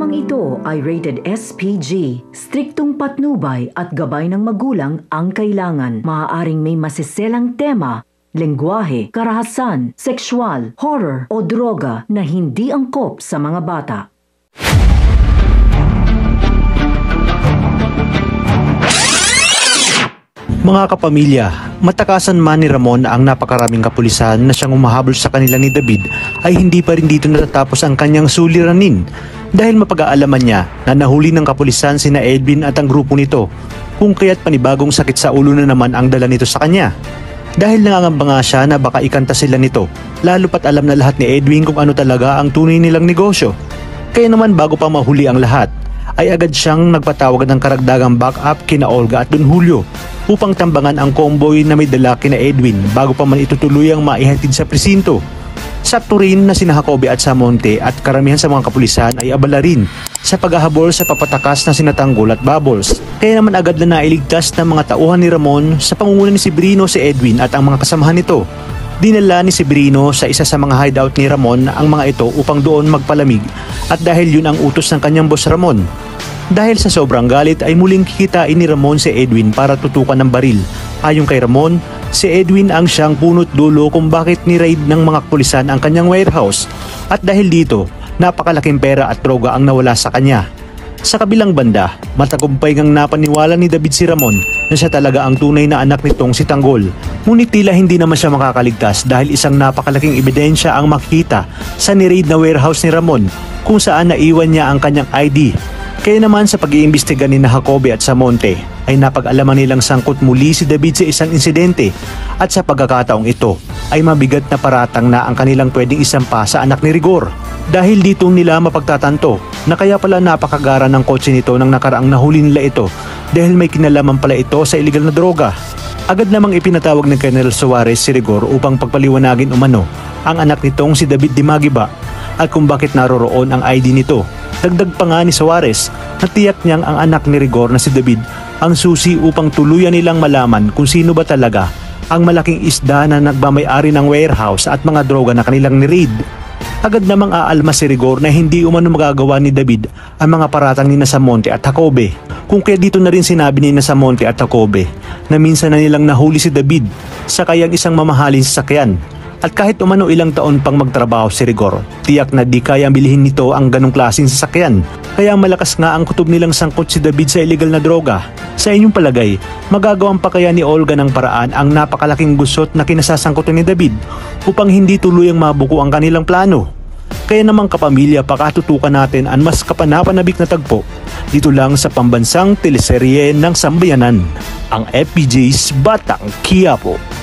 Programang ito ay rated SPG. Striktong patnubay at gabay ng magulang ang kailangan. Maaaring may masiselang tema, lengguwahe, karahasan, sexual, horror o droga na hindi angkop sa mga bata. Mga kapamilya, matakasan man ni Ramon ang napakaraming kapulisan na siyang umahabol sa kanila ni David ay hindi pa rin dito natatapos ang kanyang suliranin dahil mapag-aalaman niya na nahuli ng kapulisan sina Edwin at ang grupo nito kung kaya't panibagong sakit sa ulo na naman ang dala nito sa kanya. Dahil nangangamba nga siya na baka ikanta sila nito lalo pat alam na lahat ni Edwin kung ano talaga ang tunay nilang negosyo. Kaya naman bago pa mahuli ang lahat ay agad siyang nagpatawag ng karagdagang backup kina Olga at Don Julio upang tambangan ang convoy na may dala kina Edwin bago pa man itutuluyang maihatid sa presinto. Sakto rin na sina Jacobe at Samonte at karamihan sa mga kapulisan ay abala rin sa paghahabol sa papatakas na sina Tanggol at Bubbles. Kaya naman agad na nailigtas ng mga tauhan ni Ramon sa pangunguna ni Severino si Edwin at ang mga kasamahan nito. Dinala ni Severino sa isa sa mga hideout ni Ramon ang mga ito upang doon magpalamig at dahil yun ang utos ng kanyang boss Ramon. Dahil sa sobrang galit ay muling kikitain ni Ramon si Edwin para tutukan ng baril. Ayon kay Ramon, si Edwin ang siyang punot dulo kung bakit ni-raid ng mga kapulisan ang kanyang warehouse at dahil dito, napakalaking pera at droga ang nawala sa kanya. Sa kabilang banda, matagumpay ngang napaniwala ni David si Ramon na siya talaga ang tunay na anak nitong si Tanggol. Ngunit tila hindi naman siya makakaligtas dahil isang napakalaking ebidensya ang makikita sa ni-raid na warehouse ni Ramon kung saan naiwan niya ang kanyang ID. Kaya naman sa pag-iimbestiga ni Jacobe at Samonte ay napag-alaman nilang sangkot muli si David sa isang insidente at sa pagkakataong ito ay mabigat na paratang na ang kanilang pwedeng isampa sa anak ni Rigor. Dahil dito nila mapagtatanto na kaya pala napakagara ng kotse nito nang nakaraang nahuli nila ito dahil may kinalaman pala ito sa illegal na droga. Agad namang ipinatawag ng Colonel Suarez si Rigor upang pagpaliwanagin umano ang anak nitong si David Dimagiba at kung bakit naroroon ang ID nito. Dagdag pa nga ni Suarez na tiyak niyang ang anak ni Rigor na si David ang susi upang tuluyan nilang malaman kung sino ba talaga ang malaking isda na nagmamay-ari ng warehouse at mga droga na kanilang ni-raid. Agad namang aalma si Rigor na hindi umano magagawa ni David ang mga paratang ni Samonte at Jacobe. Kung kaya dito na rin sinabi ni Samonte at Jacobe na minsan na nilang nahuli si David sa kayang isang mamahalin sasakyan. At kahit umano ilang taon pang magtrabaho si Rigor, tiyak na di kayang bilhin nito ang ganong klaseng sasakyan. Kaya malakas nga ang kutob nilang sangkot si David sa illegal na droga. Sa inyong palagay, magagawan pa kaya ni Olga ng paraan ang napakalaking gusot na kinasasangkutan ni David upang hindi tuluyang mabuko ang kanilang plano? Kaya namang kapamilya, pakatutukan natin ang mas kapanapanabik na tagpo dito lang sa pambansang teleserye ng Sambayanan, ang FPJ's Batang Quiapo.